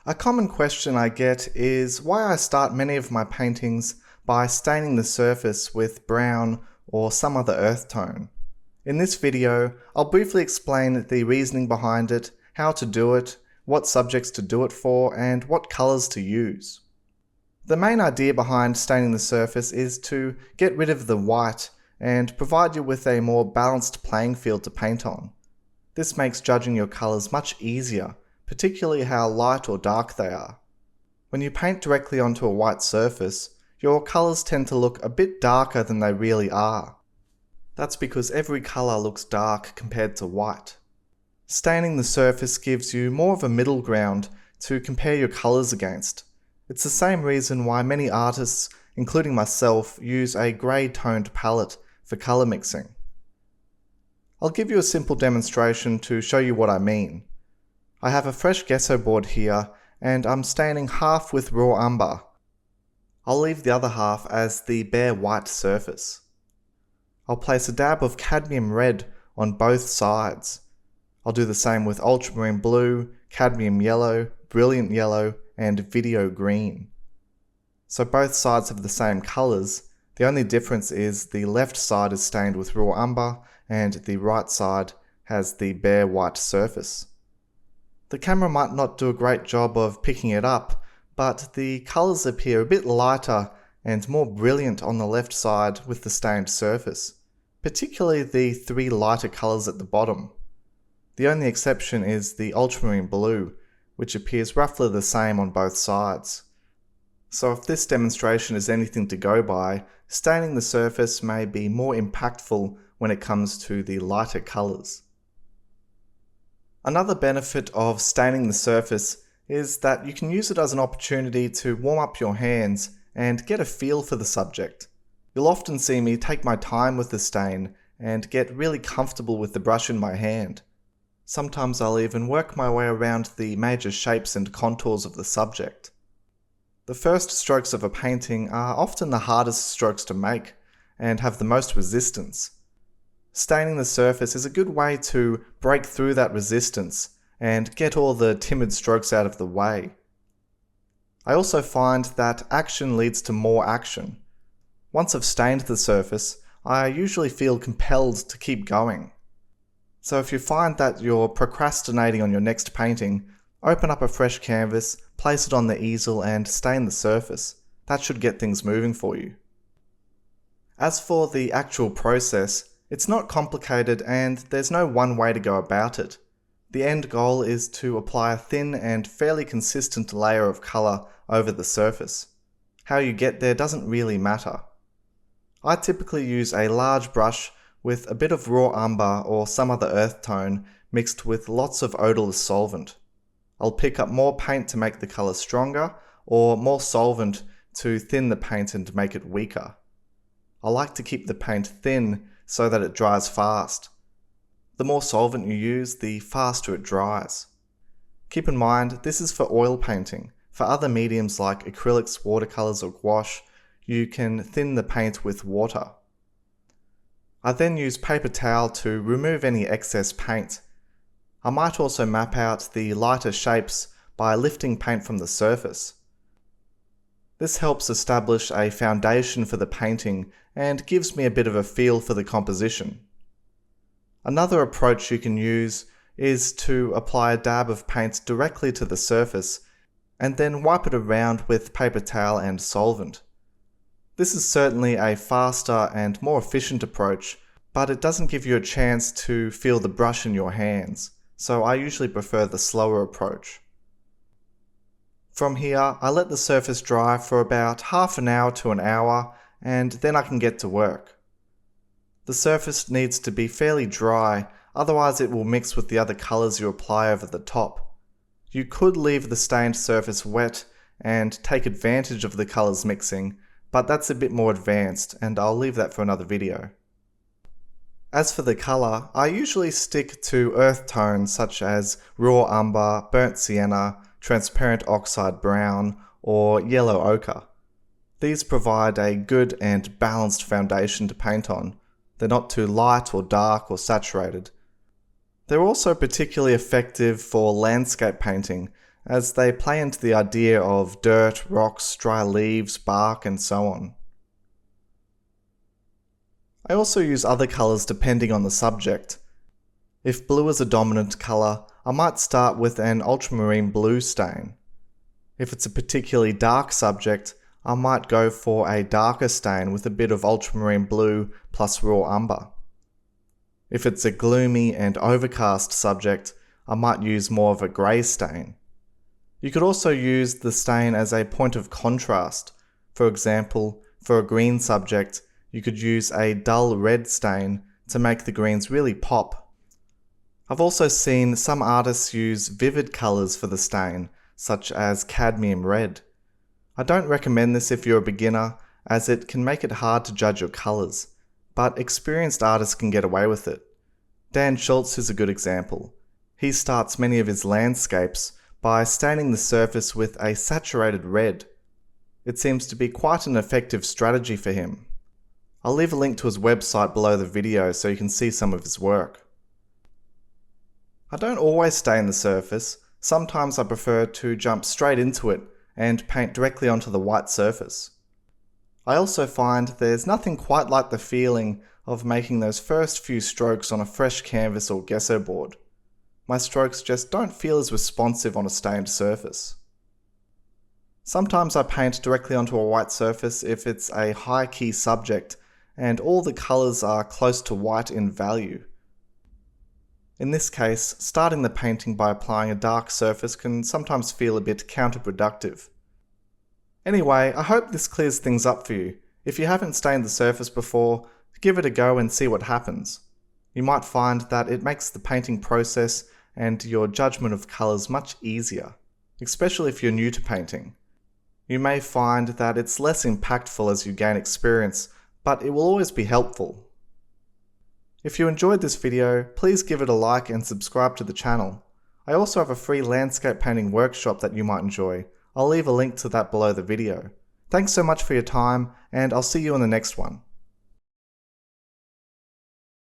A common question I get is why I start many of my paintings by staining the surface with brown or some other earth tone. In this video, I'll briefly explain the reasoning behind it, how to do it, what subjects to do it for, and what colours to use. The main idea behind staining the surface is to get rid of the white and provide you with a more balanced playing field to paint on. This makes judging your colours much easier, particularly how light or dark they are. When you paint directly onto a white surface, your colours tend to look a bit darker than they really are. That's because every colour looks dark compared to white. Staining the surface gives you more of a middle ground to compare your colours against. It's the same reason why many artists, including myself, use a grey toned palette for colour mixing. I'll give you a simple demonstration to show you what I mean. I have a fresh gesso board here and I'm staining half with raw umber. I'll leave the other half as the bare white surface. I'll place a dab of cadmium red on both sides. I'll do the same with ultramarine blue, cadmium yellow, brilliant yellow, and video green. So both sides have the same colours, the only difference is the left side is stained with raw umber and the right side has the bare white surface. The camera might not do a great job of picking it up, but the colours appear a bit lighter and more brilliant on the left side with the stained surface, particularly the three lighter colours at the bottom. The only exception is the ultramarine blue, which appears roughly the same on both sides. So if this demonstration is anything to go by, staining the surface may be more impactful when it comes to the lighter colours. Another benefit of staining the surface is that you can use it as an opportunity to warm up your hands and get a feel for the subject. You'll often see me take my time with the stain and get really comfortable with the brush in my hand. Sometimes I'll even work my way around the major shapes and contours of the subject. The first strokes of a painting are often the hardest strokes to make and have the most resistance. Staining the surface is a good way to break through that resistance and get all the timid strokes out of the way. I also find that action leads to more action. Once I've stained the surface, I usually feel compelled to keep going. So if you find that you're procrastinating on your next painting, open up a fresh canvas, place it on the easel and stain the surface. That should get things moving for you. As for the actual process, it's not complicated and there's no one way to go about it. The end goal is to apply a thin and fairly consistent layer of colour over the surface. How you get there doesn't really matter. I typically use a large brush with a bit of raw umber or some other earth tone mixed with lots of odourless solvent. I'll pick up more paint to make the colour stronger or more solvent to thin the paint and make it weaker. I like to keep the paint thin so that it dries fast. The more solvent you use, the faster it dries. Keep in mind, this is for oil painting. For other mediums like acrylics, watercolours or gouache, you can thin the paint with water. I then use paper towel to remove any excess paint. I might also map out the lighter shapes by lifting paint from the surface. This helps establish a foundation for the painting and gives me a bit of a feel for the composition. Another approach you can use is to apply a dab of paint directly to the surface and then wipe it around with paper towel and solvent. This is certainly a faster and more efficient approach, but it doesn't give you a chance to feel the brush in your hands, so I usually prefer the slower approach. From here, I let the surface dry for about half an hour to an hour, and then I can get to work. The surface needs to be fairly dry, otherwise it will mix with the other colours you apply over the top. You could leave the stained surface wet and take advantage of the colours mixing, but that's a bit more advanced and I'll leave that for another video. As for the colour, I usually stick to earth tones such as raw umber, burnt sienna, transparent oxide brown, or yellow ochre. These provide a good and balanced foundation to paint on. They're not too light or dark or saturated. They're also particularly effective for landscape painting, as they play into the idea of dirt, rocks, dry leaves, bark, and so on. I also use other colours depending on the subject. If blue is a dominant colour, I might start with an ultramarine blue stain. If it's a particularly dark subject, I might go for a darker stain with a bit of ultramarine blue plus raw umber. If it's a gloomy and overcast subject, I might use more of a grey stain. You could also use the stain as a point of contrast. For example, for a green subject, you could use a dull red stain to make the greens really pop. I've also seen some artists use vivid colours for the stain, such as cadmium red. I don't recommend this if you're a beginner, as it can make it hard to judge your colours, but experienced artists can get away with it. Dan Schultz is a good example. He starts many of his landscapes by staining the surface with a saturated red. It seems to be quite an effective strategy for him. I'll leave a link to his website below the video so you can see some of his work. I don't always stain the surface. Sometimes I prefer to jump straight into it and paint directly onto the white surface. I also find there's nothing quite like the feeling of making those first few strokes on a fresh canvas or gesso board. My strokes just don't feel as responsive on a stained surface. Sometimes I paint directly onto a white surface if it's a high key subject and all the colours are close to white in value. In this case, starting the painting by applying a dark surface can sometimes feel a bit counterproductive. Anyway, I hope this clears things up for you. If you haven't stained the surface before, give it a go and see what happens. You might find that it makes the painting process and your judgment of colours much easier, especially if you're new to painting. You may find that it's less impactful as you gain experience, but it will always be helpful. If you enjoyed this video, please give it a like and subscribe to the channel. I also have a free landscape painting workshop that you might enjoy. I'll leave a link to that below the video. Thanks so much for your time, and I'll see you in the next one.